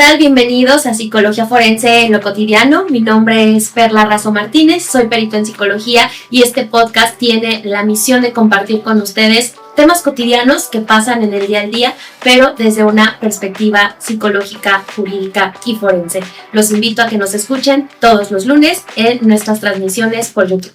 tal? Bienvenidos a Psicología Forense en lo Cotidiano. Mi nombre es Perla Razo Martínez, soy perito en psicología y este podcast tiene la misión de compartir con ustedes temas cotidianos que pasan en el día a día, pero desde una perspectiva psicológica, jurídica y forense. Los invito a que nos escuchen todos los lunes en nuestras transmisiones por YouTube.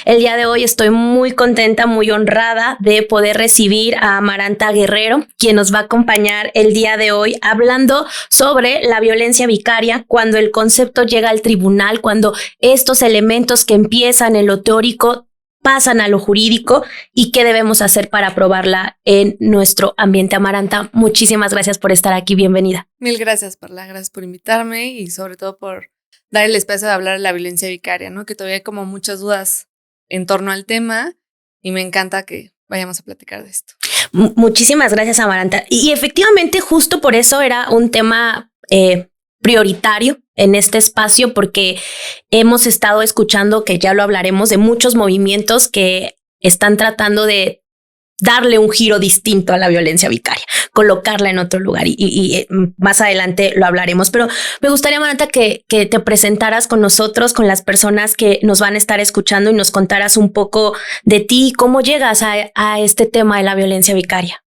El día de hoy estoy muy contenta, muy honrada de poder recibir a Amaranta Guerrero, quien nos va a acompañar el día de hoy hablando sobre la violencia vicaria, cuando el concepto llega al tribunal, cuando estos elementos que empiezan en lo teórico pasan a lo jurídico y qué debemos hacer para aprobarla en nuestro ambiente. Amaranta, muchísimas gracias por estar aquí, bienvenida. Mil gracias, Perla, gracias por invitarme y sobre todo por dar el espacio de hablar de la violencia vicaria, ¿no? Que todavía hay como muchas dudas en torno al tema y me encanta que vayamos a platicar de esto. Muchísimas gracias, Amaranta. Y efectivamente, justo por eso era un tema prioritario en este espacio, porque hemos estado escuchando, que ya lo hablaremos, de muchos movimientos que están tratando de darle un giro distinto a la violencia vicaria, colocarla en otro lugar y más adelante lo hablaremos. Pero me gustaría, Amaranta, que te presentaras con nosotros, con las personas que nos van a estar escuchando y nos contaras un poco de ti, cómo llegas a este tema de la violencia vicaria.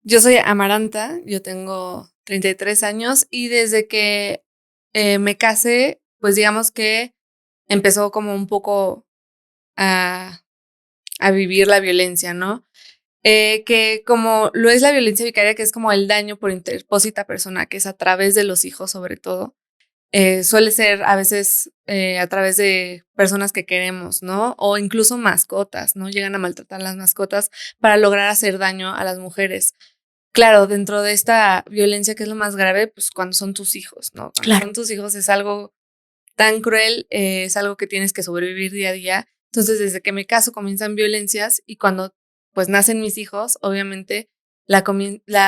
Yo soy Amaranta, yo tengo 33 años y desde que me casé, pues digamos que empezó como un poco a vivir la violencia, ¿no? Que como lo es la violencia vicaria, que es como el daño por interpósita persona, que es a través de los hijos sobre todo, suele ser a veces a través de personas que queremos, ¿no? O incluso mascotas, ¿no? Llegan a maltratar a las mascotas para lograr hacer daño a las mujeres. Claro, dentro de esta violencia, que es lo más grave, pues cuando son tus hijos, ¿no? Cuando Claro. son tus hijos es algo tan cruel, es algo que tienes que sobrevivir día a día. Entonces, desde que me caso comienzan violencias y cuando pues nacen mis hijos, obviamente la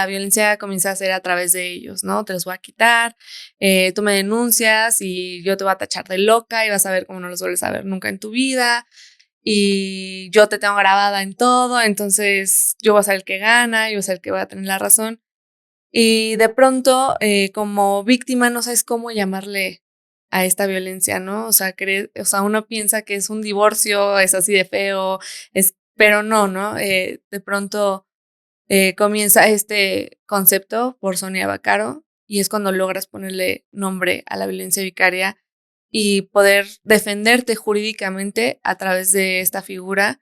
violencia comienza a ser a través de ellos, ¿no? Te los voy a quitar, tú me denuncias y yo te voy a tachar de loca y vas a ver cómo no los vuelves a ver nunca en tu vida y yo te tengo grabada en todo, entonces yo voy a ser el que gana, yo voy a ser el que voy a tener la razón. Y de pronto, como víctima, no sabes cómo llamarle a esta violencia, ¿no? O sea, uno piensa que es un divorcio, es así de feo, pero no, ¿no? De pronto comienza este concepto por Sonia Vaccaro y es cuando logras ponerle nombre a la violencia vicaria y poder defenderte jurídicamente a través de esta figura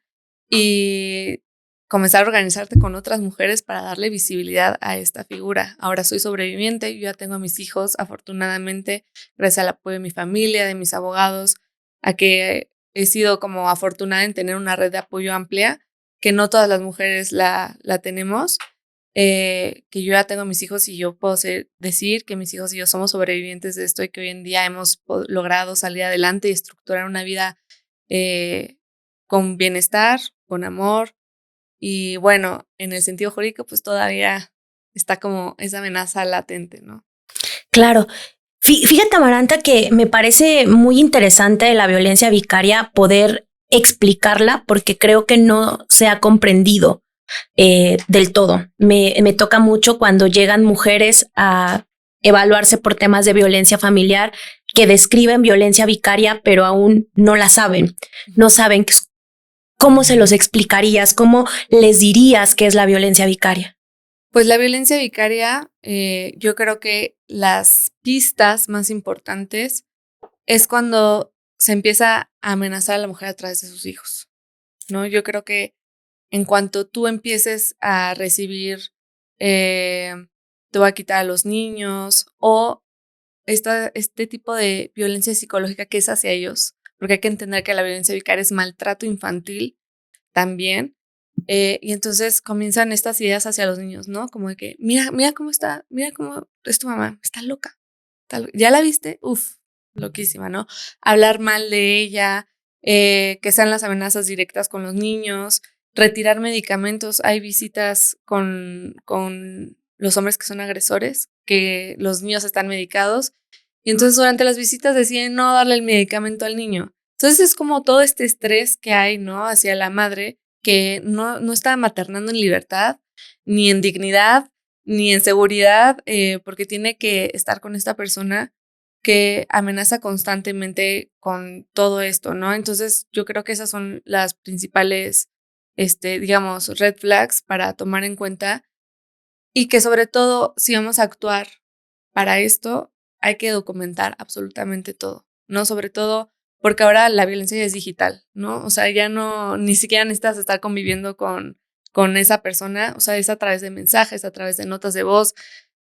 y comenzar a organizarte con otras mujeres para darle visibilidad a esta figura. Ahora soy sobreviviente, yo ya tengo a mis hijos, afortunadamente, gracias al apoyo de mi familia, de mis abogados, a que he sido como afortunada en tener una red de apoyo amplia, que no todas las mujeres la tenemos, que yo ya tengo a mis hijos y yo puedo decir que mis hijos y yo somos sobrevivientes de esto y que hoy en día hemos logrado salir adelante y estructurar una vida con bienestar, con amor. Y bueno, en el sentido jurídico, pues todavía está como esa amenaza latente, ¿no? Claro. Fíjate, Amaranta, que me parece muy interesante la violencia vicaria poder explicarla porque creo que no se ha comprendido del todo. Me toca mucho cuando llegan mujeres a evaluarse por temas de violencia familiar que describen violencia vicaria, pero aún no la saben. No saben cómo se los explicarías, cómo les dirías qué es la violencia vicaria. Pues la violencia vicaria, yo creo que las pistas más importantes es cuando se empieza a amenazar a la mujer a través de sus hijos, ¿no? Yo creo que en cuanto tú empieces a recibir, te voy a quitar a los niños o este tipo de violencia psicológica que es hacia ellos, porque hay que entender que la violencia vicaria es maltrato infantil también. Y entonces comienzan estas ideas hacia los niños, ¿no? Como de que, mira cómo está, mira cómo es tu mamá, está loca. ¿Ya la viste? Uf, loquísima, ¿no? Hablar mal de ella, que sean las amenazas directas con los niños, retirar medicamentos. Hay visitas con los hombres que son agresores, que los niños están medicados. Y entonces durante las visitas deciden no darle el medicamento al niño. Entonces es como todo este estrés que hay, ¿no? Hacia la madre que no está maternando en libertad, ni en dignidad, ni en seguridad, porque tiene que estar con esta persona que amenaza constantemente con todo esto, ¿no? Entonces, yo creo que esas son las principales, digamos, red flags para tomar en cuenta y que sobre todo, si vamos a actuar para esto, hay que documentar absolutamente todo, ¿no? Sobre todo porque ahora la violencia ya es digital, ¿no? O sea, ya no, ni siquiera necesitas estar conviviendo con esa persona, o sea, es a través de mensajes, a través de notas de voz.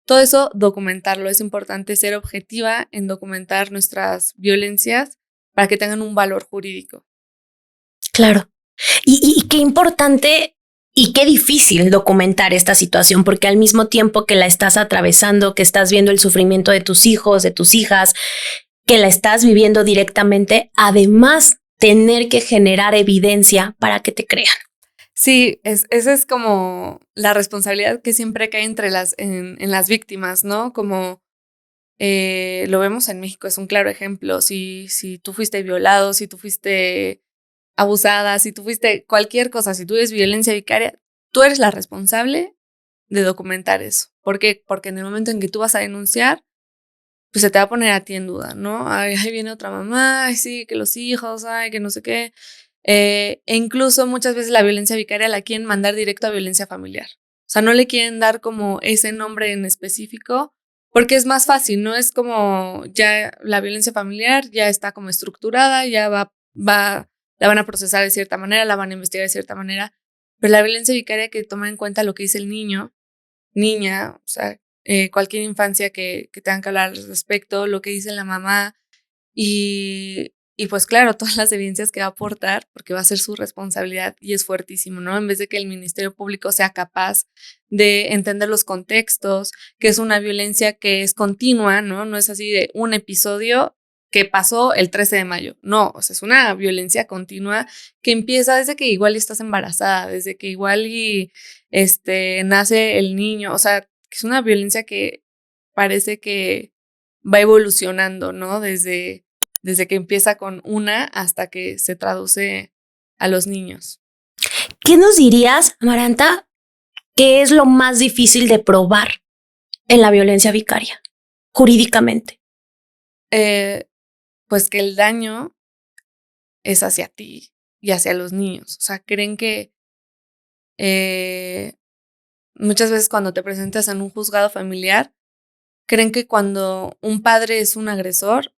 Todo eso, documentarlo. Es importante ser objetiva en documentar nuestras violencias para que tengan un valor jurídico. Claro. Y qué importante y qué difícil documentar esta situación, porque al mismo tiempo que la estás atravesando, que estás viendo el sufrimiento de tus hijos, de tus hijas, que la estás viviendo directamente, además tener que generar evidencia para que te crean. Sí, esa es como la responsabilidad que siempre cae en las víctimas, ¿no? Como lo vemos en México, es un claro ejemplo. Si tú fuiste violado, si tú fuiste abusada, si tú fuiste cualquier cosa, si tú eres violencia vicaria, tú eres la responsable de documentar eso. ¿Por qué? Porque en el momento en que tú vas a denunciar, pues se te va a poner a ti en duda, ¿no? Ay, ahí viene otra mamá, ay, sí, que los hijos, ay, que no sé qué. E incluso muchas veces la violencia vicaria la quieren mandar directo a violencia familiar. O sea, no le quieren dar como ese nombre en específico porque es más fácil, ¿no? Es como ya la violencia familiar ya está como estructurada, ya la van a procesar de cierta manera, la van a investigar de cierta manera. Pero la violencia vicaria hay que tomar en cuenta lo que dice el niño, niña, o sea, cualquier infancia que tengan que hablar al respecto, lo que dice la mamá y pues claro, todas las evidencias que va a aportar, porque va a ser su responsabilidad y es fuertísimo, ¿no? En vez de que el Ministerio Público sea capaz de entender los contextos, que es una violencia que es continua, ¿no? No es así de un episodio que pasó el 13 de mayo. No, o sea, es una violencia continua que empieza desde que igual estás embarazada, desde que igual nace el niño, o sea, es una violencia que parece que va evolucionando, ¿no? Desde que empieza con una hasta que se traduce a los niños. ¿Qué nos dirías, Amaranta, qué es lo más difícil de probar en la violencia vicaria, jurídicamente? Pues que el daño es hacia ti y hacia los niños. O sea, creen que muchas veces cuando te presentas en un juzgado familiar, creen que cuando un padre es un agresor,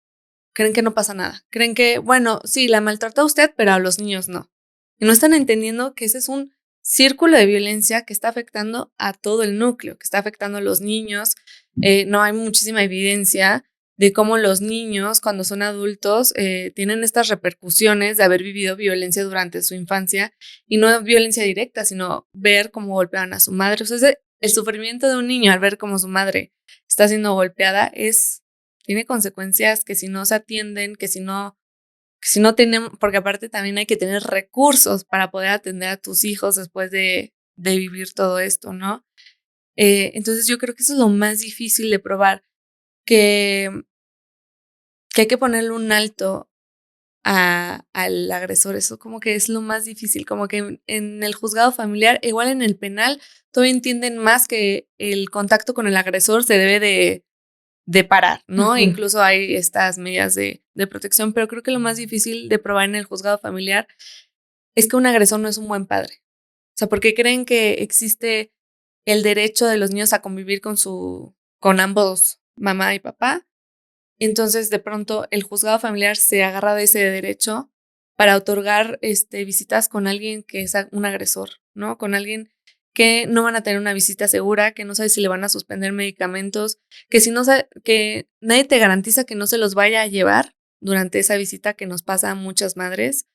creen que no pasa nada. Creen que, bueno, sí, la maltrata a usted, pero a los niños no. Y no están entendiendo que ese es un círculo de violencia que está afectando a todo el núcleo, que está afectando a los niños. No hay muchísima evidencia de cómo los niños, cuando son adultos, tienen estas repercusiones de haber vivido violencia durante su infancia, y no violencia directa, sino ver cómo golpeaban a su madre. O sea, el sufrimiento de un niño al ver cómo su madre está siendo golpeada tiene consecuencias que si no se atienden, que si no tenemos, porque aparte también hay que tener recursos para poder atender a tus hijos después de vivir todo esto, ¿no? Entonces yo creo que eso es lo más difícil de probar, que hay que ponerle un alto al agresor. Eso como que es lo más difícil, como que en el juzgado familiar, igual en el penal, todavía entienden más que el contacto con el agresor se debe de parar, ¿no? Uh-huh. Incluso hay estas medidas de protección, pero creo que lo más difícil de probar en el juzgado familiar es que un agresor no es un buen padre. O sea, porque creen que existe el derecho de los niños a convivir con ambos, mamá y papá. Entonces, de pronto, el juzgado familiar se agarra de ese derecho para otorgar visitas con alguien que es un agresor, ¿no? Con alguien que no van a tener una visita segura, que no sabes si le van a suspender medicamentos, que nadie te garantiza que no se los vaya a llevar durante esa visita, que nos pasa a muchas madres.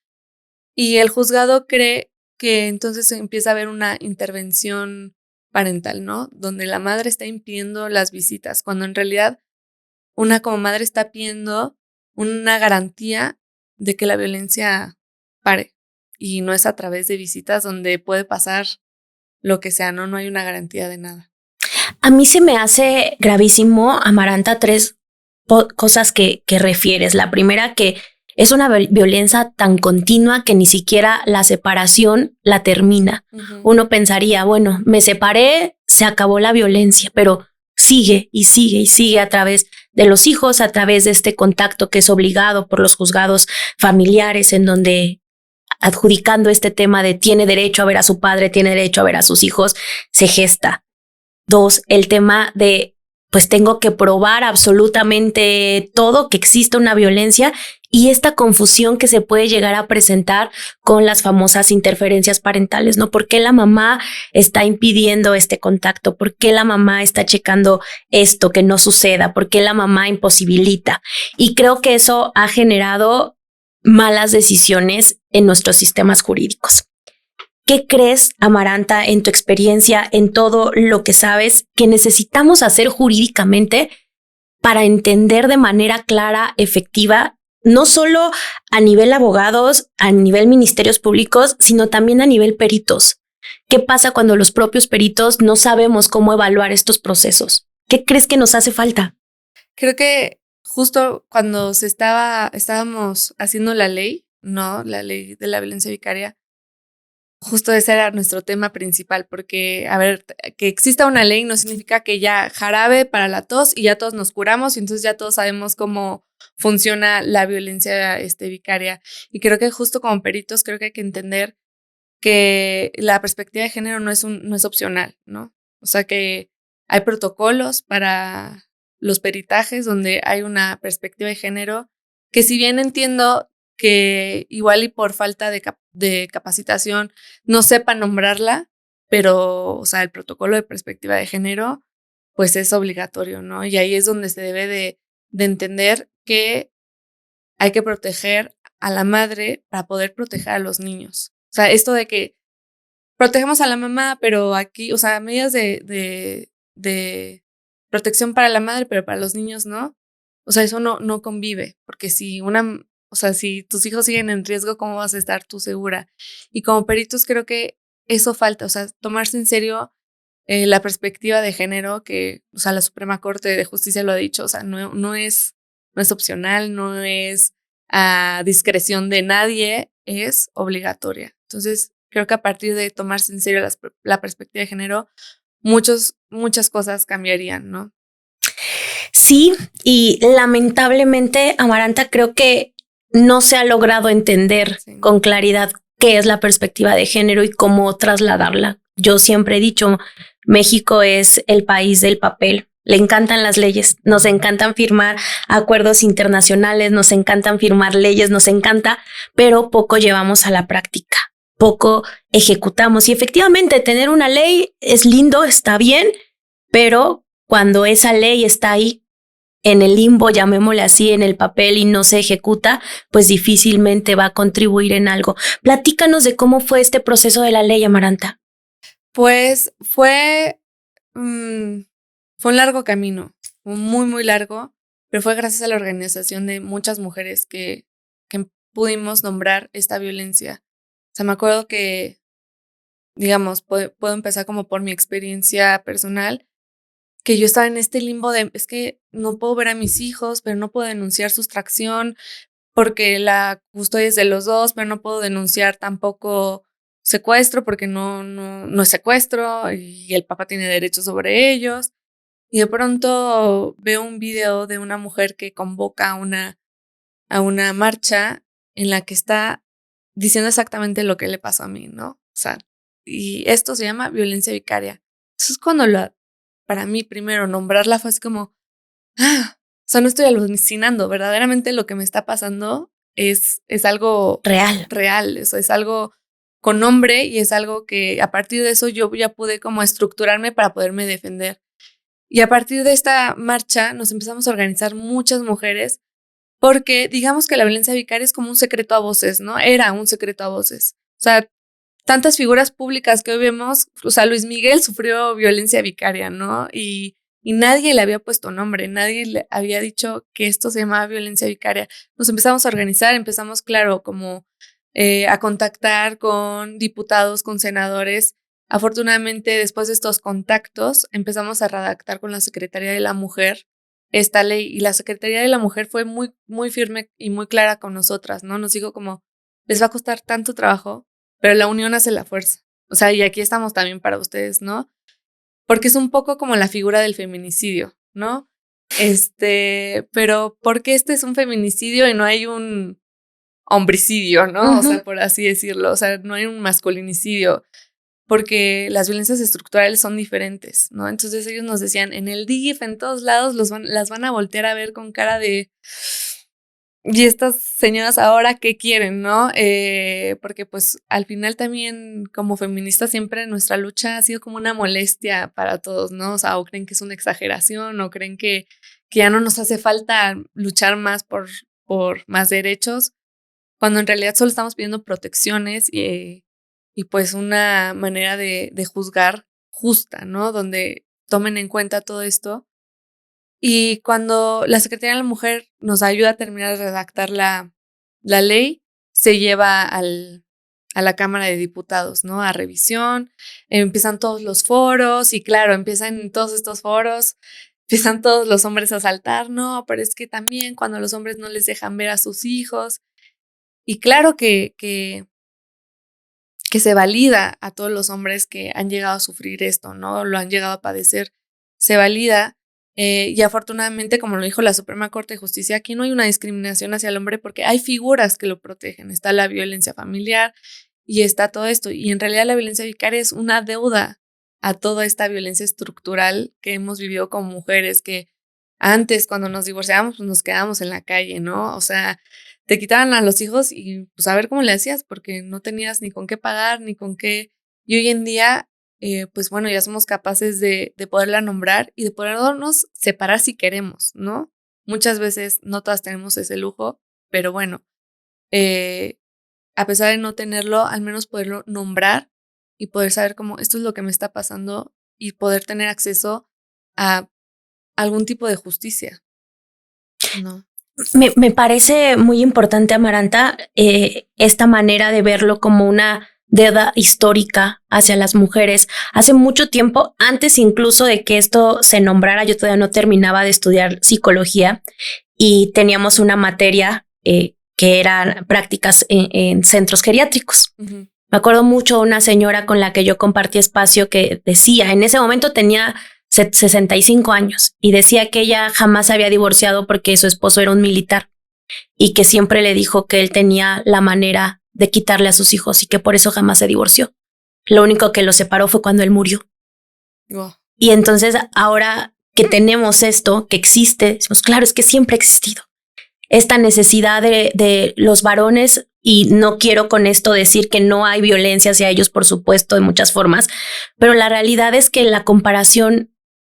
Y el juzgado cree que entonces empieza a haber una intervención parental, ¿no? Donde la madre está impidiendo las visitas, cuando en realidad una como madre está pidiendo una garantía de que la violencia pare. Y no es a través de visitas donde puede pasar lo que sea, no hay una garantía de nada. A mí se me hace gravísimo, Amaranta, 3 cosas que refieres. La primera, que es una violencia tan continua que ni siquiera la separación la termina. Uh-huh. Uno pensaría, bueno, me separé, se acabó la violencia, pero sigue y sigue y sigue a través de los hijos, a través de este contacto que es obligado por los juzgados familiares, en donde adjudicando este tema de tiene derecho a ver a su padre, tiene derecho a ver a sus hijos, se gesta. 2, el tema de pues tengo que probar absolutamente todo, que existe una violencia, y esta confusión que se puede llegar a presentar con las famosas interferencias parentales, ¿no? ¿Por qué la mamá está impidiendo este contacto? ¿Por qué la mamá está checando esto que no suceda? ¿Por qué la mamá imposibilita? Y creo que eso ha generado malas decisiones en nuestros sistemas jurídicos. ¿Qué crees, Amaranta, en tu experiencia, en todo lo que sabes, que necesitamos hacer jurídicamente para entender de manera clara, efectiva, no solo a nivel abogados, a nivel ministerios públicos, sino también a nivel peritos? ¿Qué pasa cuando los propios peritos no sabemos cómo evaluar estos procesos? ¿Qué crees que nos hace falta? Creo que justo cuando estábamos haciendo la ley, ¿no? La ley de la violencia vicaria, justo ese era nuestro tema principal, porque, a ver, que exista una ley no significa que ya jarabe para la tos y ya todos nos curamos y entonces ya todos sabemos cómo funciona la violencia vicaria. Y creo que justo como peritos creo que hay que entender que la perspectiva de género no es opcional, ¿no? O sea que hay protocolos para los peritajes donde hay una perspectiva de género que, si bien entiendo que igual y por falta de capacitación no sepa nombrarla, pero, o sea, el protocolo de perspectiva de género pues es obligatorio, ¿no? Y ahí es donde se debe de entender que hay que proteger a la madre para poder proteger a los niños. O sea, esto de que protegemos a la mamá, pero aquí, o sea, medidas de protección para la madre, pero para los niños no. O sea, eso no convive, porque si tus hijos siguen en riesgo, ¿cómo vas a estar tú segura? Y como peritos creo que eso falta, o sea, tomarse en serio la perspectiva de género que, o sea, la Suprema Corte de Justicia lo ha dicho, o sea, no es opcional, no es a discreción de nadie, es obligatoria. Entonces, creo que a partir de tomarse en serio la perspectiva de género, muchas cosas cambiarían, ¿no? Sí, y lamentablemente, Amaranta, creo que no se ha logrado entender con claridad qué es la perspectiva de género y cómo trasladarla. Yo siempre he dicho, México es el país del papel. Le encantan las leyes, nos encantan firmar acuerdos internacionales, nos encantan firmar leyes, nos encanta, pero poco llevamos a la práctica, poco ejecutamos. Y efectivamente, tener una ley es lindo, está bien, pero cuando esa ley está ahí, en el limbo, llamémosle así, en el papel y no se ejecuta, pues difícilmente va a contribuir en algo. Platícanos de cómo fue este proceso de la ley, Amaranta. Pues fue un largo camino, muy, muy largo, pero fue gracias a la organización de muchas mujeres que pudimos nombrar esta violencia. O sea, me acuerdo que, digamos, puedo empezar como por mi experiencia personal, que yo estaba en este limbo de, es que no puedo ver a mis hijos, pero no puedo denunciar sustracción porque la custodia es de los dos, pero no puedo denunciar tampoco secuestro porque no es secuestro y el papá tiene derechos sobre ellos. Y de pronto veo un video de una mujer que convoca a una marcha en la que está diciendo exactamente lo que le pasó a mí, ¿no? O sea, y esto se llama violencia vicaria. Entonces, para mí, primero, nombrarla fue así como, o sea, no estoy alucinando, verdaderamente lo que me está pasando es algo real, eso es algo con nombre y es algo que a partir de eso yo ya pude como estructurarme para poderme defender. Y a partir de esta marcha nos empezamos a organizar muchas mujeres porque digamos que la violencia vicaria es como un secreto a voces, ¿no? Era un secreto a voces. O sea, tantas figuras públicas que hoy vemos, o sea, Luis Miguel sufrió violencia vicaria, ¿no? Y nadie le había puesto nombre, nadie le había dicho que esto se llamaba violencia vicaria. Nos empezamos a organizar, empezamos, claro, como a contactar con diputados, con senadores. Afortunadamente, después de estos contactos, empezamos a redactar con la Secretaría de la Mujer esta ley y la Secretaría de la Mujer fue muy, muy firme y muy clara con nosotras, ¿no? Nos dijo como, les va a costar tanto trabajo, pero la unión hace la fuerza. O sea, y aquí estamos también para ustedes, ¿no? porque es un poco como la figura del feminicidio, ¿no? Pero ¿por qué este es un feminicidio y no hay un homicidio, ¿no? O sea, por así decirlo, o sea, no hay un masculinicidio, porque las violencias estructurales son diferentes, ¿no? Entonces ellos nos decían, en el DIF, en todos lados, las van a voltear a ver con cara de, ¿y estas señoras ahora qué quieren, no? Porque pues al final también como feministas siempre nuestra lucha ha sido como una molestia para todos, ¿no? O sea, o creen que es una exageración, o creen que ya no nos hace falta luchar más por más derechos, cuando en realidad solo estamos pidiendo protecciones y pues una manera de juzgar justa, ¿no? Donde tomen en cuenta todo esto. Y cuando la Secretaría de la Mujer nos ayuda a terminar de redactar la ley, se lleva a la Cámara de Diputados, ¿no? A revisión, empiezan todos los foros y claro, empiezan todos estos foros, empiezan todos los hombres a saltar, no, pero es que también cuando los hombres no les dejan ver a sus hijos. Y claro que se valida a todos los hombres que han llegado a sufrir esto, ¿no? Lo han llegado a padecer, se valida. Y afortunadamente, como lo dijo la Suprema Corte de Justicia, aquí no hay una discriminación hacia el hombre porque hay figuras que lo protegen. Está la violencia familiar y está todo esto. Y en realidad la violencia vicaria es una deuda a toda esta violencia estructural que hemos vivido como mujeres, que antes cuando nos divorciábamos pues nos quedábamos en la calle, ¿no? O sea, te quitaban a los hijos y pues a ver cómo le hacías porque no tenías ni con qué pagar, ni con qué. Y hoy en día pues bueno, ya somos capaces de poderla nombrar y de podernos separar si queremos, ¿no? Muchas veces no todas tenemos ese lujo, pero bueno, a pesar de no tenerlo, al menos poderlo nombrar y poder saber cómo esto es lo que me está pasando y poder tener acceso a algún tipo de justicia, ¿no? Me parece muy importante, Amaranta, esta manera de verlo como una deuda histórica hacia las mujeres. Hace mucho tiempo, antes incluso de que esto se nombrara, yo todavía no terminaba de estudiar psicología y teníamos una materia que eran prácticas en centros geriátricos. Uh-huh. Me acuerdo mucho una señora con la que yo compartí espacio que decía, en ese momento tenía 65 años y decía que ella jamás se había divorciado porque su esposo era un militar y que siempre le dijo que él tenía la manera de quitarle a sus hijos y que por eso jamás se divorció. Lo único que lo separó fue cuando él murió. Wow. Y entonces ahora que tenemos esto, que existe, decimos, claro, es que siempre ha existido esta necesidad de los varones, y no quiero con esto decir que no hay violencia hacia ellos, por supuesto, de muchas formas, pero la realidad es que la comparación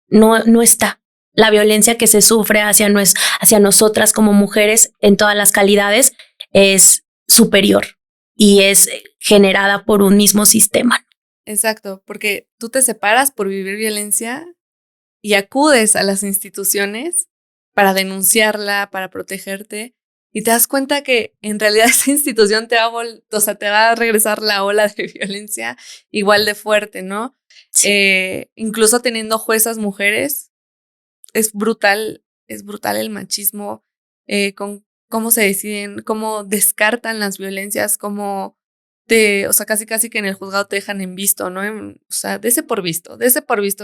no está. La violencia que se sufre hacia nosotras como mujeres en todas las calidades es superior y es generada por un mismo sistema. Exacto, porque tú te separas por vivir violencia y acudes a las instituciones para denunciarla, para protegerte, y te das cuenta que en realidad esa institución te va a regresar la ola de violencia igual de fuerte, ¿no? Sí. Incluso teniendo juezas mujeres, es brutal el machismo, con cómo se deciden, cómo descartan las violencias, cómo o sea, casi que en el juzgado te dejan en visto, ¿no? O sea, dese por visto,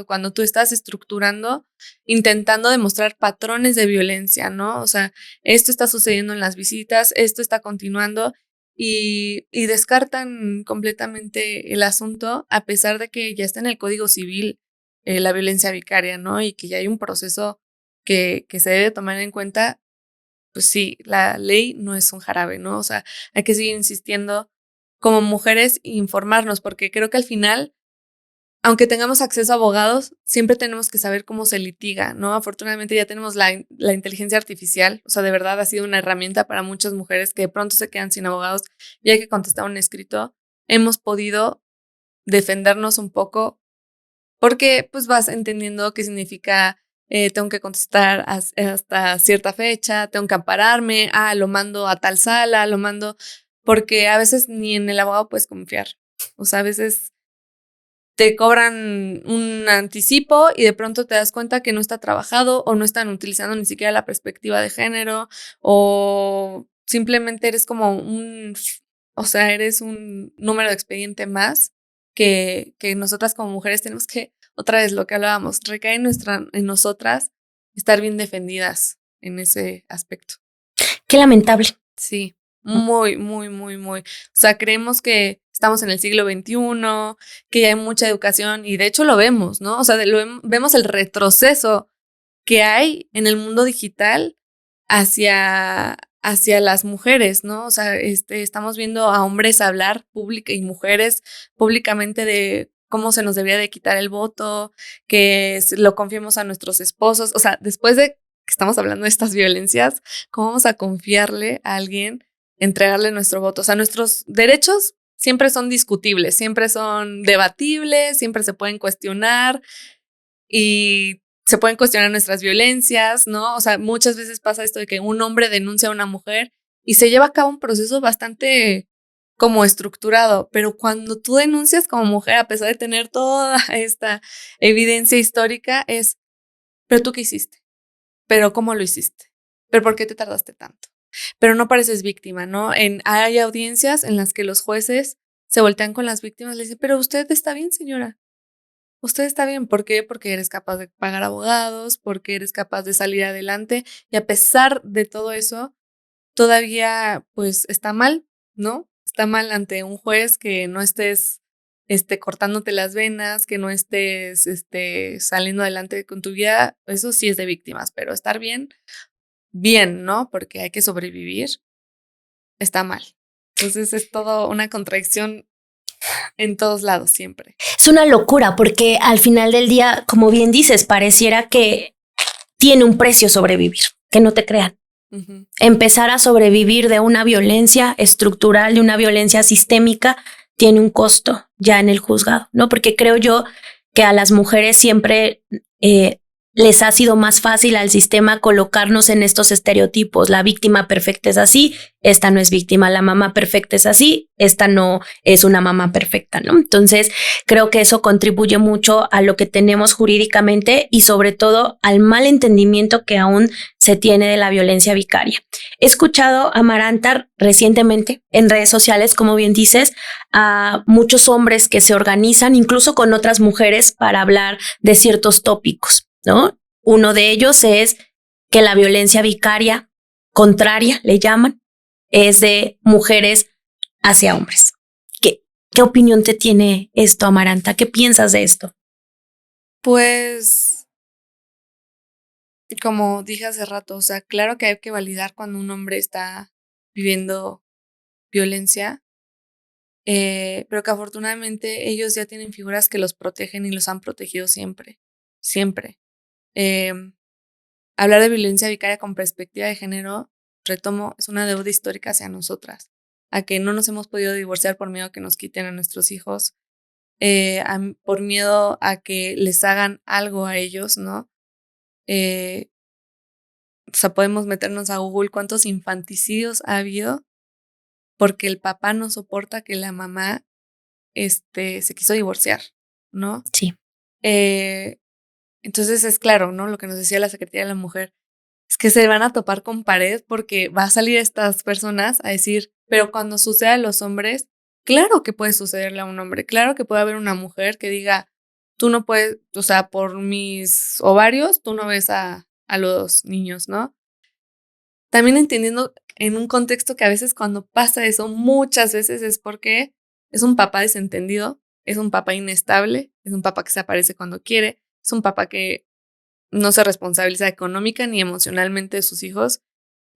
cuando tú estás estructurando, intentando demostrar patrones de violencia, ¿no? O sea, esto está sucediendo en las visitas, esto está continuando y descartan completamente el asunto a pesar de que ya está en el Código Civil la violencia vicaria, ¿no? Y que ya hay un proceso que se debe tomar en cuenta. Pues sí, la ley no es un jarabe, ¿no? O sea, hay que seguir insistiendo como mujeres e informarnos, porque creo que al final, aunque tengamos acceso a abogados, siempre tenemos que saber cómo se litiga, ¿no? Afortunadamente ya tenemos la inteligencia artificial, o sea, de verdad ha sido una herramienta para muchas mujeres que de pronto se quedan sin abogados y hay que contestar un escrito. Hemos podido defendernos un poco porque pues vas entendiendo qué significa tengo que contestar hasta cierta fecha, tengo que ampararme, lo mando a tal sala, lo mando, porque a veces ni en el abogado puedes confiar. O sea, a veces te cobran un anticipo y de pronto te das cuenta que no está trabajado o no están utilizando ni siquiera la perspectiva de género o simplemente eres como eres un número de expediente más que nosotras como mujeres tenemos que otra vez lo que hablábamos, recae en nosotras estar bien defendidas en ese aspecto. Qué lamentable. Sí, muy, muy, muy, muy. O sea, creemos que estamos en el siglo XXI, que ya hay mucha educación y de hecho lo vemos, ¿no? O sea, vemos el retroceso que hay en el mundo digital hacia las mujeres, ¿no? O sea, estamos viendo a hombres hablar y mujeres públicamente de cómo se nos debería de quitar el voto, que lo confiemos a nuestros esposos. O sea, después de que estamos hablando de estas violencias, ¿cómo vamos a confiarle a alguien, entregarle nuestro voto? O sea, nuestros derechos siempre son discutibles, siempre son debatibles, siempre se pueden cuestionar y se pueden cuestionar nuestras violencias, ¿no? O sea, muchas veces pasa esto de que un hombre denuncia a una mujer y se lleva a cabo un proceso bastante como estructurado, pero cuando tú denuncias como mujer, a pesar de tener toda esta evidencia histórica, pero tú qué hiciste, pero cómo lo hiciste, pero por qué te tardaste tanto, pero no pareces víctima, ¿no? Hay audiencias en las que los jueces se voltean con las víctimas y le dicen, pero usted está bien, señora. Usted está bien, ¿por qué? Porque eres capaz de pagar abogados, porque eres capaz de salir adelante y a pesar de todo eso, todavía pues está mal, ¿no? Está mal ante un juez que no estés cortándote las venas, que no estés saliendo adelante con tu vida, eso sí es de víctimas, pero estar bien, bien, ¿no? Porque hay que sobrevivir, está mal. Entonces es todo una contradicción en todos lados siempre. Es una locura porque al final del día, como bien dices, pareciera que tiene un precio sobrevivir, que no te crean. Uh-huh. Empezar a sobrevivir de una violencia estructural, de una violencia sistémica, tiene un costo ya en el juzgado, ¿no? Porque creo yo que a las mujeres siempre les ha sido más fácil al sistema colocarnos en estos estereotipos. La víctima perfecta es así, esta no es víctima. La mamá perfecta es así, esta no es una mamá perfecta, ¿no? Entonces, creo que eso contribuye mucho a lo que tenemos jurídicamente y sobre todo al mal entendimiento que aún se tiene de la violencia vicaria. He escuchado, Amaranta, recientemente en redes sociales, como bien dices, a muchos hombres que se organizan incluso con otras mujeres para hablar de ciertos tópicos, ¿no? Uno de ellos es que la violencia vicaria contraria, le llaman, es de mujeres hacia hombres. ¿Qué opinión te tiene esto, Amaranta? ¿Qué piensas de esto? Pues, como dije hace rato, o sea, claro que hay que validar cuando un hombre está viviendo violencia, pero que afortunadamente ellos ya tienen figuras que los protegen y los han protegido siempre, siempre. Hablar de violencia vicaria con perspectiva de género, retomo, es una deuda histórica hacia nosotras, a que no nos hemos podido divorciar por miedo a que nos quiten a nuestros hijos, por miedo a que les hagan algo a ellos, ¿no? O sea, podemos meternos a Google cuántos infanticidios ha habido porque el papá no soporta que la mamá se quiso divorciar, ¿no? Sí. Entonces es claro, ¿no? Lo que nos decía la Secretaría de la Mujer, es que se van a topar con pared porque va a salir estas personas a decir, pero cuando suceda a los hombres, claro que puede sucederle a un hombre, claro que puede haber una mujer que diga, tú no puedes, o sea, por mis ovarios, tú no ves a los niños, ¿no? También entendiendo en un contexto que a veces cuando pasa eso, muchas veces es porque es un papá desentendido, es un papá inestable, es un papá que se aparece cuando quiere, es un papá que no se responsabiliza económica ni emocionalmente de sus hijos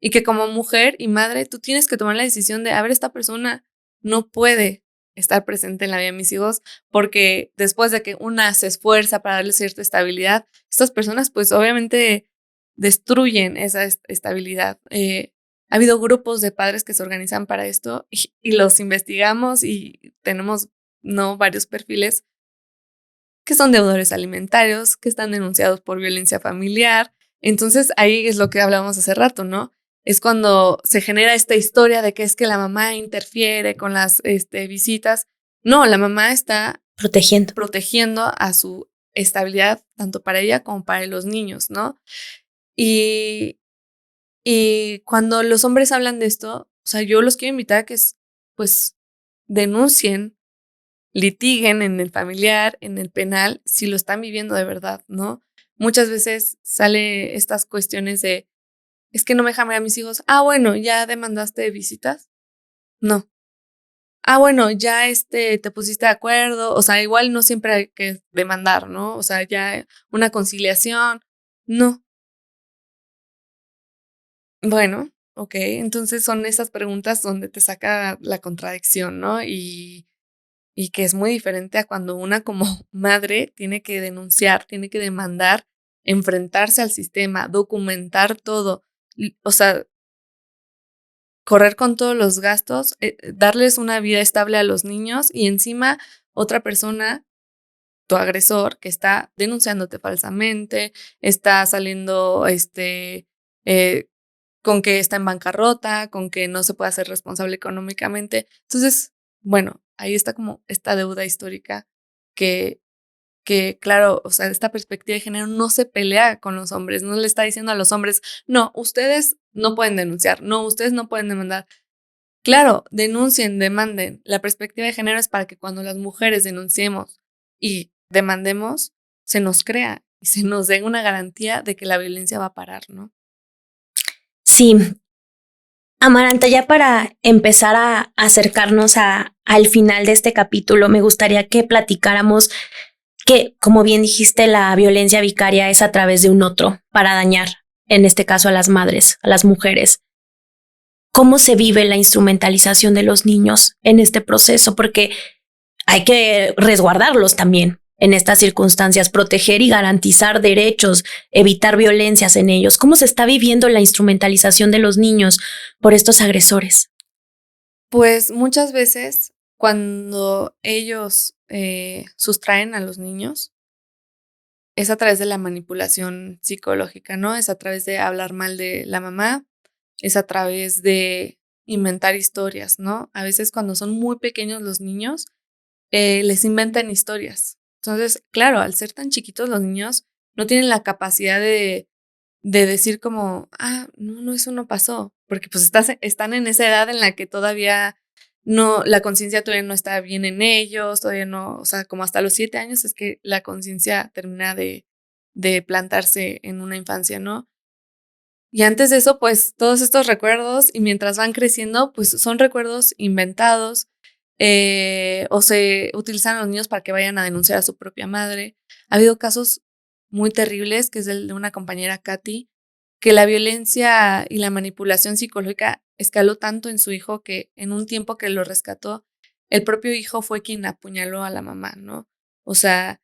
y que como mujer y madre tú tienes que tomar la decisión de, a ver, esta persona no puede estar presente en la vida de mis hijos porque después de que una se esfuerza para darle cierta estabilidad, estas personas pues obviamente destruyen esa estabilidad. Ha habido grupos de padres que se organizan para esto y los investigamos y tenemos varios perfiles que son deudores alimentarios, que están denunciados por violencia familiar. Entonces ahí es lo que hablábamos hace rato, ¿no? Es cuando se genera esta historia de que es que la mamá interfiere con las visitas. No, la mamá está protegiendo a su estabilidad tanto para ella como para los niños, ¿no? Y cuando los hombres hablan de esto, o sea, yo los quiero invitar a que pues denuncien litiguen en el familiar, en el penal, si lo están viviendo de verdad, ¿no? Muchas veces sale estas cuestiones de, es que no me dejan ver a mis hijos. Ah, bueno, ¿ya demandaste de visitas? No. Ah, bueno, ya te pusiste de acuerdo. O sea, igual no siempre hay que demandar, ¿no? O sea, ya una conciliación. No. Bueno, ok. Entonces son esas preguntas donde te saca la contradicción, ¿no? Y que es muy diferente a cuando una como madre tiene que denunciar, tiene que demandar, enfrentarse al sistema, documentar todo. O sea, correr con todos los gastos, darles una vida estable a los niños y encima otra persona, tu agresor, que está denunciándote falsamente, está saliendo eh, con que está en bancarrota, con que no se puede hacer responsable económicamente. Entonces, bueno, ahí está como esta deuda histórica que claro, o sea, esta perspectiva de género no se pelea con los hombres, no le está diciendo a los hombres, no, ustedes no pueden denunciar, no, ustedes no pueden demandar. Claro, denuncien, demanden. La perspectiva de género es para que cuando las mujeres denunciemos y demandemos, se nos crea y se nos dé una garantía de que la violencia va a parar, ¿no? Sí, Amaranta, ya para empezar a acercarnos al final de este capítulo, me gustaría que platicáramos que, como bien dijiste, la violencia vicaria es a través de un otro para dañar, en este caso a las madres, a las mujeres. ¿Cómo se vive la instrumentalización de los niños en este proceso? Porque hay que resguardarlos también en estas circunstancias, proteger y garantizar derechos, evitar violencias en ellos. ¿Cómo se está viviendo la instrumentalización de los niños por estos agresores? Pues muchas veces cuando ellos sustraen a los niños, es a través de la manipulación psicológica, ¿no? Es a través de hablar mal de la mamá, es a través de inventar historias, ¿no? A veces cuando son muy pequeños los niños, les inventan historias. Entonces, claro, al ser tan chiquitos los niños no tienen la capacidad de decir como, ah, no, no, eso no pasó, porque pues están en esa edad en la que todavía no, la conciencia todavía no está bien en ellos, todavía no, o sea, como hasta los 7 años es que la conciencia termina de plantarse en una infancia, ¿no? Y antes de eso, pues todos estos recuerdos y mientras van creciendo, pues son recuerdos inventados o se utilizan a los niños para que vayan a denunciar a su propia madre. Ha habido casos muy terribles, que es el de una compañera, Katy, que la violencia y la manipulación psicológica escaló tanto en su hijo que en un tiempo que lo rescató, el propio hijo fue quien apuñaló a la mamá, ¿no? O sea,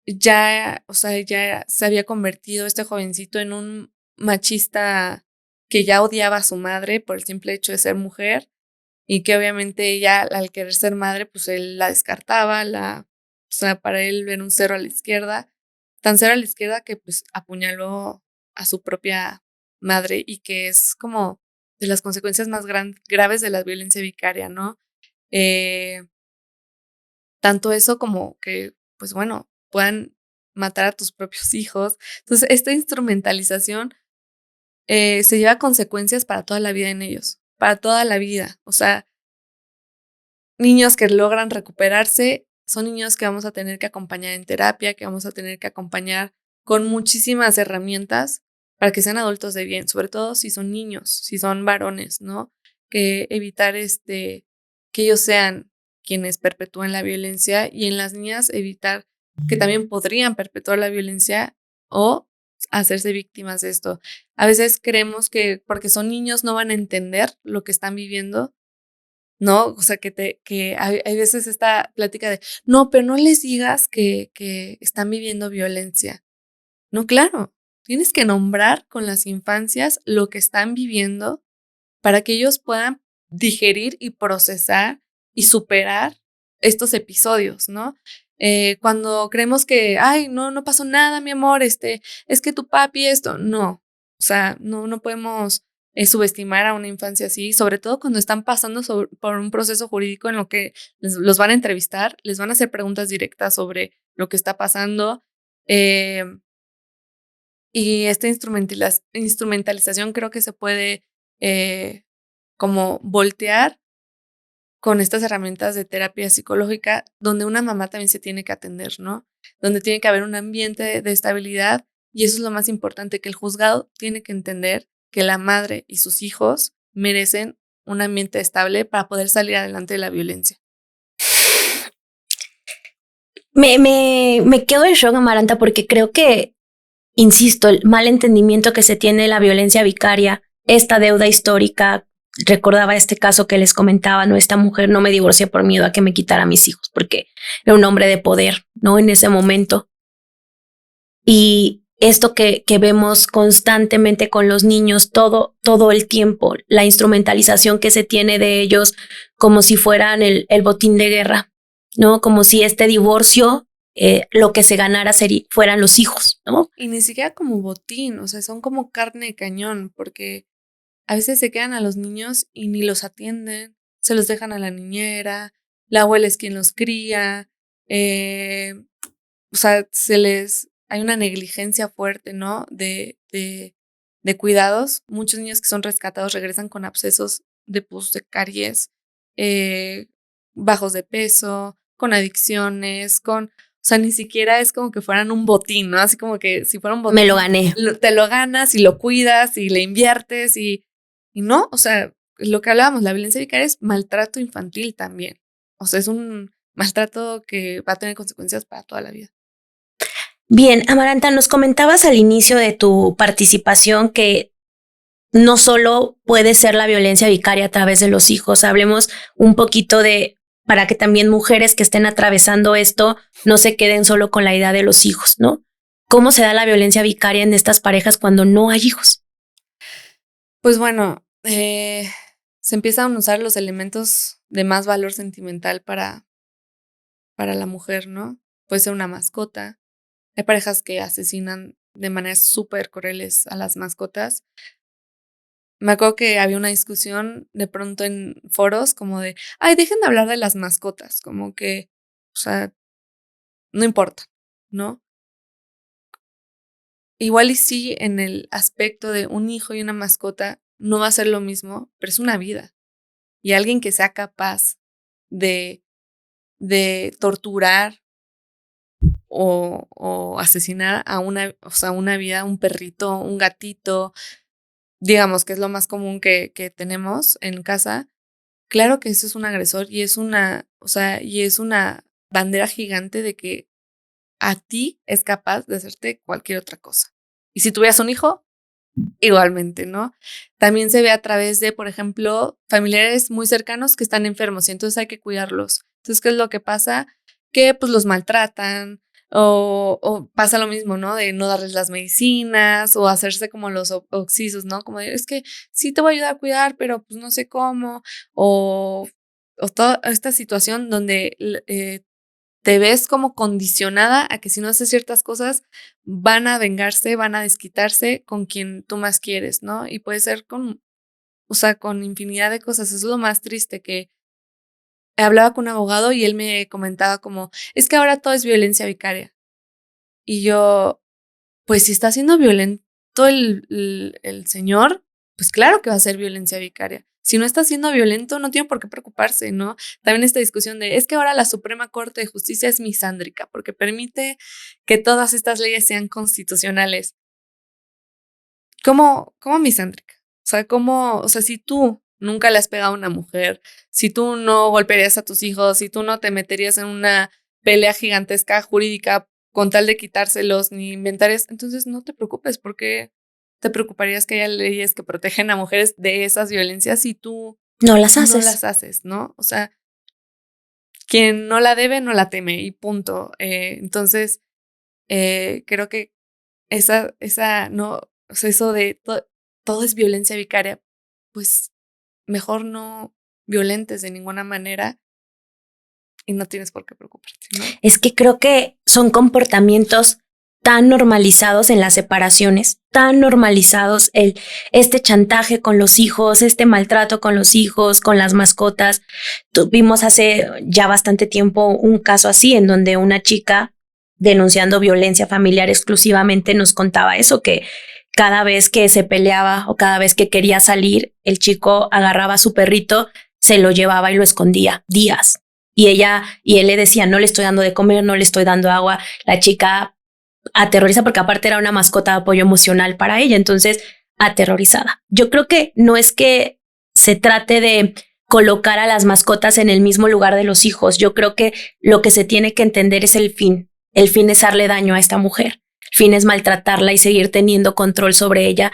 ya se había convertido este jovencito en un machista que ya odiaba a su madre por el simple hecho de ser mujer y que obviamente ella al querer ser madre, pues él la descartaba, o sea, para él era un cero a la izquierda, tan cero a la izquierda que pues apuñaló a su propia madre y que es como de las consecuencias más graves de la violencia vicaria, ¿no? Eh, Tanto eso como que, pues bueno, puedan matar a tus propios hijos. Entonces, esta instrumentalización se lleva consecuencias para toda la vida en ellos, para toda la vida. O sea, niños que logran recuperarse son niños que vamos a tener que acompañar en terapia, que vamos a tener que acompañar con muchísimas herramientas para que sean adultos de bien, sobre todo si son niños, si son varones, ¿no? Que evitar que ellos sean quienes perpetúen la violencia y en las niñas evitar que también podrían perpetuar la violencia o hacerse víctimas de esto. A veces creemos que porque son niños no van a entender lo que están viviendo, ¿no? O sea, que hay veces esta plática de, no, pero no les digas que están viviendo violencia. No, claro, tienes que nombrar con las infancias lo que están viviendo para que ellos puedan digerir y procesar y superar estos episodios, ¿no? Cuando creemos que, ay, no, no pasó nada, mi amor, es que tu papi esto, no, o sea, no podemos subestimar a una infancia así, sobre todo cuando están pasando por un proceso jurídico en lo que los van a entrevistar, les van a hacer preguntas directas sobre lo que está pasando. eh, y esta instrumentalización creo que se puede como voltear con estas herramientas de terapia psicológica, donde una mamá también se tiene que atender, ¿no? Donde tiene que haber un ambiente de estabilidad, y eso es lo más importante, que el juzgado tiene que entender que la madre y sus hijos merecen un ambiente estable para poder salir adelante de la violencia. Me quedo en shock, Amaranta, porque creo que, insisto, el mal entendimiento que se tiene de la violencia vicaria, esta deuda histórica. Recordaba este caso que les comentaba, ¿no? Esta mujer no me divorcié por miedo a que me quitara a mis hijos, porque era un hombre de poder, ¿no? En ese momento. Y esto que vemos constantemente con los niños todo el tiempo, la instrumentalización que se tiene de ellos como si fueran el botín de guerra, ¿no? Como si este divorcio, lo que se ganara fueran los hijos, ¿no? Y ni siquiera como botín, o sea, son como carne de cañón, porque a veces se quedan a los niños y ni los atienden, se los dejan a la niñera, la abuela es quien los cría, o sea, hay una negligencia fuerte, ¿no? De cuidados. Muchos niños que son rescatados regresan con abscesos de pus, de caries, bajos de peso, con adicciones, o sea, ni siquiera es como que fueran un botín, ¿no? Así como que si fuera un botín. Me lo gané. Te lo ganas y lo cuidas y le inviertes y no, o sea, lo que hablábamos, la violencia vicaria es maltrato infantil también. O sea, es un maltrato que va a tener consecuencias para toda la vida. Bien, Amaranta, nos comentabas al inicio de tu participación que no solo puede ser la violencia vicaria a través de los hijos. Hablemos un poquito para que también mujeres que estén atravesando esto no se queden solo con la idea de los hijos, ¿no? ¿Cómo se da la violencia vicaria en estas parejas cuando no hay hijos? Pues bueno, se empiezan a usar los elementos de más valor sentimental para la mujer, ¿no? Puede ser una mascota. Hay parejas que asesinan de maneras súper crueles a las mascotas. Me acuerdo que había una discusión de pronto en foros como de, ay, dejen de hablar de las mascotas, como que, o sea, no importa, ¿no? Igual y sí, en el aspecto de un hijo y una mascota no va a ser lo mismo, pero es una vida. Y alguien que sea capaz de torturar o asesinar a una vida, un perrito, un gatito, digamos que es lo más común que tenemos en casa, claro que eso es un agresor y es una bandera gigante de que a ti es capaz de hacerte cualquier otra cosa. Y si tuvieras un hijo, igualmente, ¿no? También se ve a través de, por ejemplo, familiares muy cercanos que están enfermos y entonces hay que cuidarlos. Entonces, ¿qué es lo que pasa? Que pues los maltratan o pasa lo mismo, ¿no? De no darles las medicinas o hacerse como los oxisos, ¿no? Como de, es que sí te voy a ayudar a cuidar, pero pues no sé cómo. O toda esta situación donde te ves como condicionada a que si no haces ciertas cosas van a vengarse, van a desquitarse con quien tú más quieres, ¿no? Y puede ser con infinidad de cosas. Eso es lo más triste, que hablaba con un abogado y él me comentaba como, es que ahora todo es violencia vicaria. Y yo, pues si está siendo violento el señor, pues claro que va a ser violencia vicaria. Si no está siendo violento, no tiene por qué preocuparse, ¿no? También esta discusión de, es que ahora la Suprema Corte de Justicia es misándrica porque permite que todas estas leyes sean constitucionales. ¿Cómo misándrica? O sea, si tú nunca le has pegado a una mujer, si tú no golpearías a tus hijos, si tú no te meterías en una pelea gigantesca jurídica con tal de quitárselos ni inventarías, entonces no te preocupes, porque te preocuparías que haya leyes que protegen a mujeres de esas violencias si tú no las haces. No las haces, ¿no? O sea, quien no la debe, no la teme y punto. Entonces, creo que eso de todo es violencia vicaria, pues mejor no violentes de ninguna manera y no tienes por qué preocuparte, ¿no? Es que creo que son comportamientos tan normalizados en las separaciones, tan normalizados este chantaje con los hijos, este maltrato con los hijos, con las mascotas. Tuvimos hace ya bastante tiempo un caso así en donde una chica denunciando violencia familiar exclusivamente nos contaba eso, que cada vez que se peleaba o cada vez que quería salir, el chico agarraba a su perrito, se lo llevaba y lo escondía días. Y él le decía, no le estoy dando de comer, no le estoy dando agua. La chica aterrorizada, porque aparte era una mascota de apoyo emocional para ella, entonces aterrorizada. Yo creo que no es que se trate de colocar a las mascotas en el mismo lugar de los hijos. Yo creo que lo que se tiene que entender es el fin. El fin es darle daño a esta mujer. El fin es maltratarla y seguir teniendo control sobre ella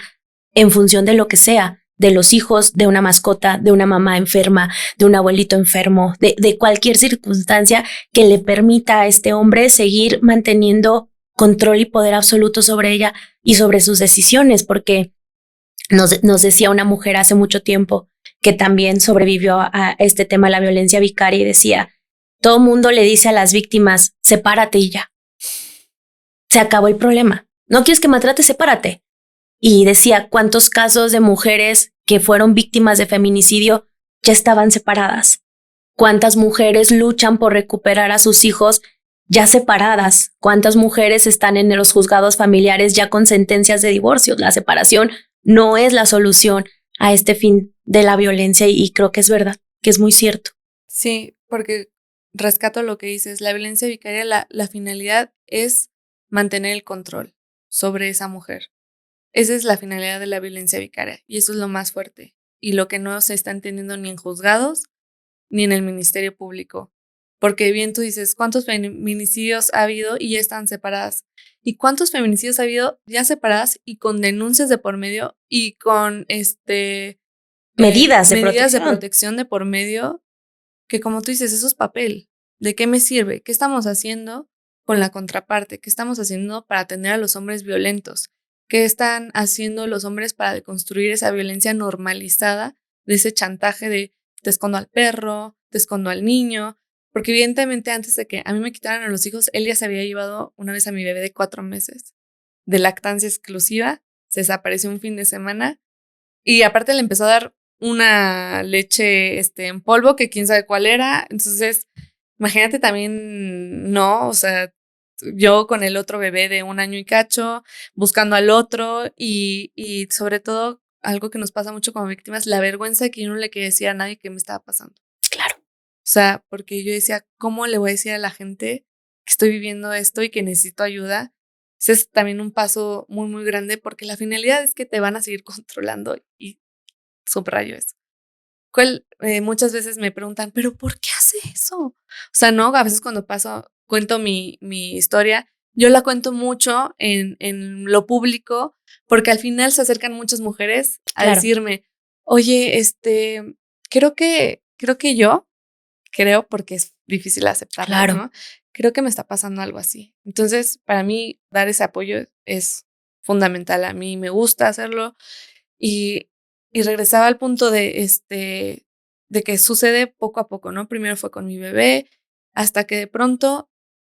en función de lo que sea, de los hijos, de una mascota, de una mamá enferma, de un abuelito enfermo, de cualquier circunstancia que le permita a este hombre seguir manteniendo control y poder absoluto sobre ella y sobre sus decisiones, porque nos decía una mujer hace mucho tiempo que también sobrevivió a este tema de la violencia vicaria y decía, todo mundo le dice a las víctimas, sepárate y ya. Se acabó el problema. ¿No quieres que maltrate? Sepárate. Y decía cuántos casos de mujeres que fueron víctimas de feminicidio ya estaban separadas. Cuántas mujeres luchan por recuperar a sus hijos ya separadas. Cuántas mujeres están en los juzgados familiares ya con sentencias de divorcio. La separación no es la solución a este fin de la violencia y creo que es verdad, que es muy cierto. Sí, porque rescato lo que dices, la violencia vicaria, la finalidad es mantener el control sobre esa mujer. Esa es la finalidad de la violencia vicaria y eso es lo más fuerte y lo que no se está entendiendo ni en juzgados ni en el Ministerio Público. Porque bien tú dices, ¿cuántos feminicidios ha habido y ya están separadas? ¿Y cuántos feminicidios ha habido ya separadas y con denuncias de por medio y con medidas de protección de por medio? Que como tú dices, eso es papel. ¿De qué me sirve? ¿Qué estamos haciendo con la contraparte? ¿Qué estamos haciendo para atender a los hombres violentos? ¿Qué están haciendo los hombres para deconstruir esa violencia normalizada de ese chantaje de te escondo al perro, te escondo al niño? Porque evidentemente antes de que a mí me quitaran a los hijos, él ya se había llevado una vez a mi bebé de 4 meses de lactancia exclusiva, se desapareció un fin de semana y aparte le empezó a dar una leche en polvo que quién sabe cuál era. Entonces, imagínate también, no, o sea, yo con el otro bebé de 1 año y cacho, buscando al otro y sobre todo algo que nos pasa mucho como víctimas, la vergüenza que yo no le quería decir a nadie que me estaba pasando. Claro. O sea, porque yo decía, ¿cómo le voy a decir a la gente que estoy viviendo esto y que necesito ayuda? Ese es también un paso muy, muy grande porque la finalidad es que te van a seguir controlando y subrayo eso. Muchas veces me preguntan, ¿pero por qué hace eso? O sea, no, a veces cuando cuento mi historia, yo la cuento mucho en lo público porque al final se acercan muchas mujeres a decirme, oye, creo porque es difícil aceptarlo, ¿no? Creo que me está pasando algo así. Entonces, para mí, dar ese apoyo es fundamental. A mí me gusta hacerlo y regresaba al punto de que sucede poco a poco, ¿no? Primero fue con mi bebé, hasta que de pronto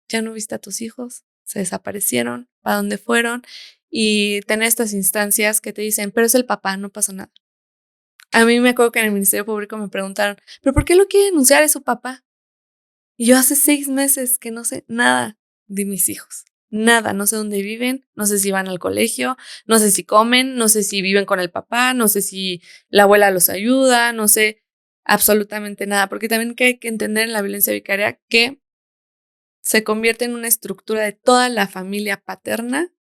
ya no viste a tus hijos, se desaparecieron, ¿para dónde fueron? Y tener estas instancias que te dicen, pero es el papá, no pasa nada. A mí me acuerdo que en el Ministerio Público me preguntaron, ¿pero por qué lo quiere denunciar? Es su papá. Y yo hace 6 meses que no sé nada de mis hijos. Nada, no sé dónde viven, no sé si van al colegio, no sé si comen, no sé si viven con el papá, no sé si la abuela los ayuda, no sé absolutamente nada. Porque también hay que entender en la violencia vicaria que se convierte en una estructura de toda la familia paterna,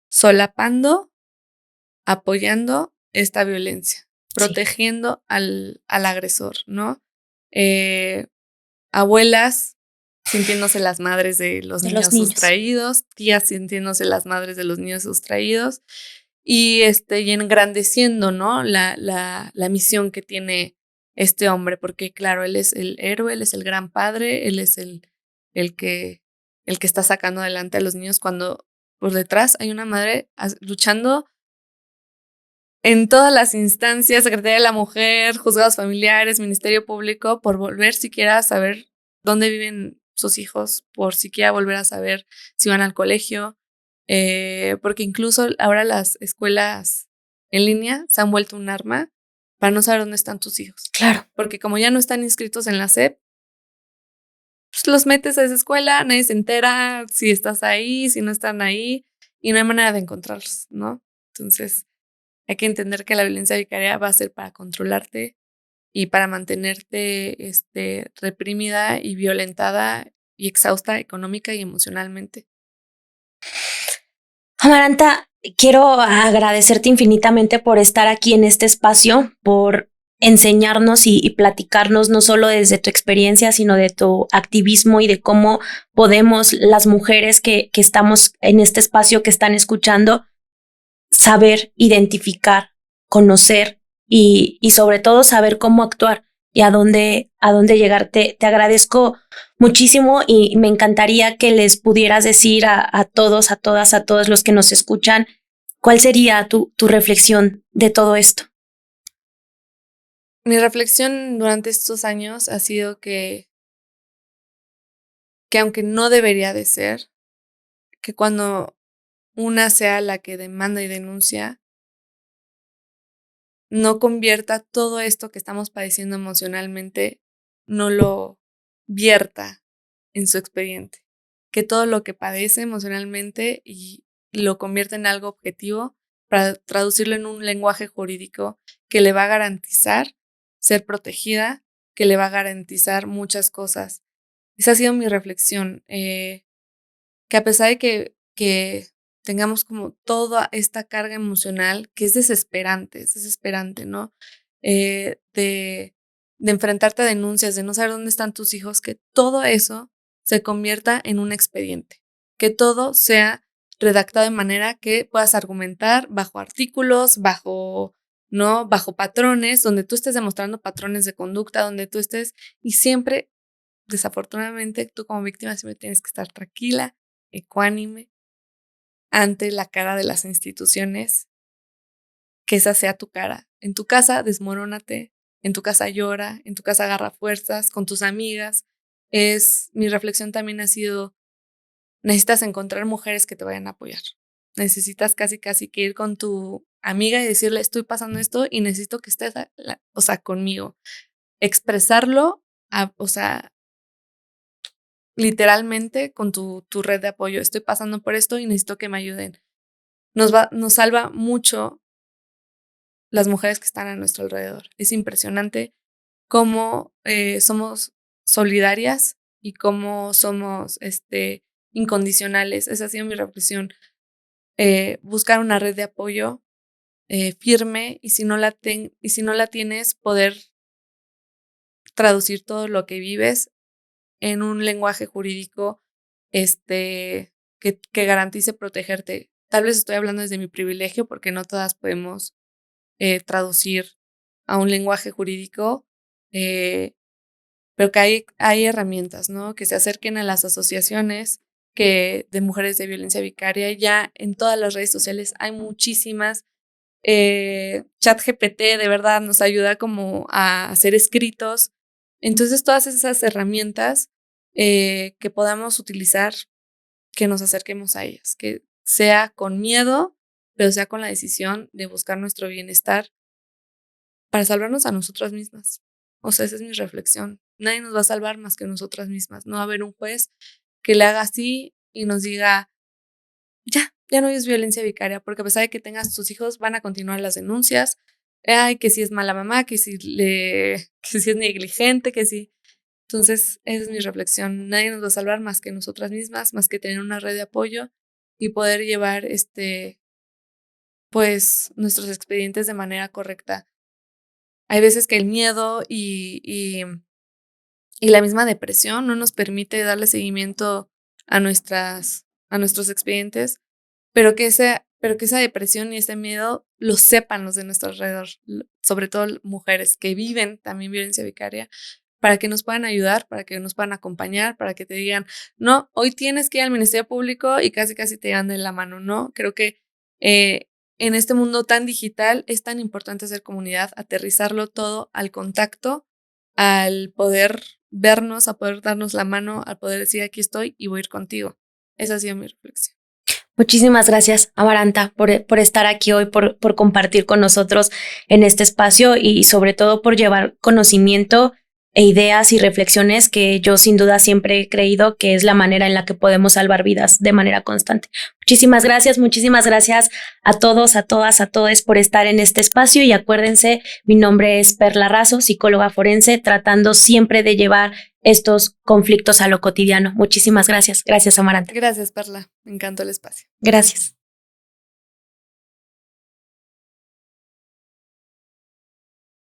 solapando, apoyando esta violencia, protegiendo al agresor, ¿no? Abuelas sintiéndose las madres de los niños sustraídos, tías sintiéndose las madres de los niños sustraídos y engrandeciendo, ¿no? La misión que tiene este hombre, porque claro, él es el héroe, él es el gran padre, él es el que está sacando adelante a los niños cuando por detrás hay una madre luchando en todas las instancias, Secretaría de la Mujer, juzgados familiares, Ministerio Público, por volver siquiera a saber dónde viven sus hijos, por siquiera volver a saber si van al colegio, porque incluso ahora las escuelas en línea se han vuelto un arma para no saber dónde están tus hijos. Claro. Porque como ya no están inscritos en la SEP, pues los metes a esa escuela, nadie se entera si estás ahí, si no están ahí, y no hay manera de encontrarlos, ¿no? Entonces, hay que entender que la violencia vicaria va a ser para controlarte, y para mantenerte reprimida y violentada y exhausta económica y emocionalmente. Amaranta, quiero agradecerte infinitamente por estar aquí en este espacio, por enseñarnos y platicarnos no solo desde tu experiencia, sino de tu activismo y de cómo podemos, las mujeres que estamos en este espacio, que están escuchando, saber identificar, conocer y sobre todo saber cómo actuar y a dónde llegar. Te agradezco muchísimo y me encantaría que les pudieras decir a todos, a todas, a todos los que nos escuchan, ¿cuál sería tu reflexión de todo esto? Mi reflexión durante estos años ha sido que aunque no debería de ser, que cuando una sea la que demanda y denuncia, no convierta todo esto que estamos padeciendo emocionalmente, no lo vierta en su expediente. Que todo lo que padece emocionalmente y lo convierta en algo objetivo para traducirlo en un lenguaje jurídico que le va a garantizar ser protegida, que le va a garantizar muchas cosas. Esa ha sido mi reflexión, que a pesar de que tengamos como toda esta carga emocional que es desesperante, ¿no? De enfrentarte a denuncias, de no saber dónde están tus hijos, que todo eso se convierta en un expediente, que todo sea redactado de manera que puedas argumentar bajo artículos, bajo patrones, donde tú estés demostrando patrones de conducta, donde tú estés, y siempre, desafortunadamente, tú como víctima siempre tienes que estar tranquila, ecuánime, ante la cara de las instituciones, que esa sea tu cara. En tu casa, desmorónate, en tu casa llora, en tu casa agarra fuerzas, con tus amigas. Mi reflexión también ha sido, necesitas encontrar mujeres que te vayan a apoyar. Necesitas casi que ir con tu amiga y decirle, estoy pasando esto y necesito que estés, conmigo. Expresarlo, literalmente con tu red de apoyo. Estoy pasando por esto y necesito que me ayuden. Nos salva mucho las mujeres que están a nuestro alrededor. Es impresionante cómo somos solidarias y cómo somos incondicionales. Esa ha sido mi reflexión. Buscar una red de apoyo firme y si no la tienes, poder traducir todo lo que vives en un lenguaje jurídico que garantice protegerte. Tal vez estoy hablando desde mi privilegio porque no todas podemos traducir a un lenguaje jurídico, pero que hay herramientas, ¿no? Que se acerquen a las asociaciones de mujeres de violencia vicaria. Ya en todas las redes sociales hay muchísimas. ChatGPT de verdad nos ayuda como a hacer escritos. Entonces todas esas herramientas que podamos utilizar, que nos acerquemos a ellas, que sea con miedo, pero sea con la decisión de buscar nuestro bienestar para salvarnos a nosotras mismas. O sea, esa es mi reflexión. Nadie nos va a salvar más que nosotras mismas. No va a haber un juez que le haga así y nos diga, ya no es violencia vicaria, porque a pesar de que tengas tus hijos, van a continuar las denuncias. Ay, que si es mala mamá, que si es negligente, que si. Entonces, esa es mi reflexión. Nadie nos va a salvar más que nosotras mismas, más que tener una red de apoyo y poder llevar pues nuestros expedientes de manera correcta. Hay veces que el miedo y la misma depresión no nos permite darle seguimiento a nuestros expedientes, pero que esa depresión y ese miedo lo sepan los de nuestro alrededor, sobre todo mujeres que viven también violencia vicaria, para que nos puedan ayudar, para que nos puedan acompañar, para que te digan, no, hoy tienes que ir al Ministerio Público y casi te dan de la mano, ¿no? Creo que en este mundo tan digital es tan importante hacer comunidad, aterrizarlo todo al contacto, al poder vernos, a poder darnos la mano, al poder decir aquí estoy y voy a ir contigo. Esa ha sido mi reflexión. Muchísimas gracias, Amaranta, por estar aquí hoy, por compartir con nosotros en este espacio y sobre todo por llevar conocimiento e ideas y reflexiones que yo sin duda siempre he creído que es la manera en la que podemos salvar vidas de manera constante. Muchísimas gracias a todos, a todas, a todos por estar en este espacio y acuérdense, mi nombre es Perla Razo, psicóloga forense, tratando siempre de llevar estos conflictos a lo cotidiano. Muchísimas gracias. Gracias, Amaranta. Gracias, Perla. Me encantó el espacio. Gracias.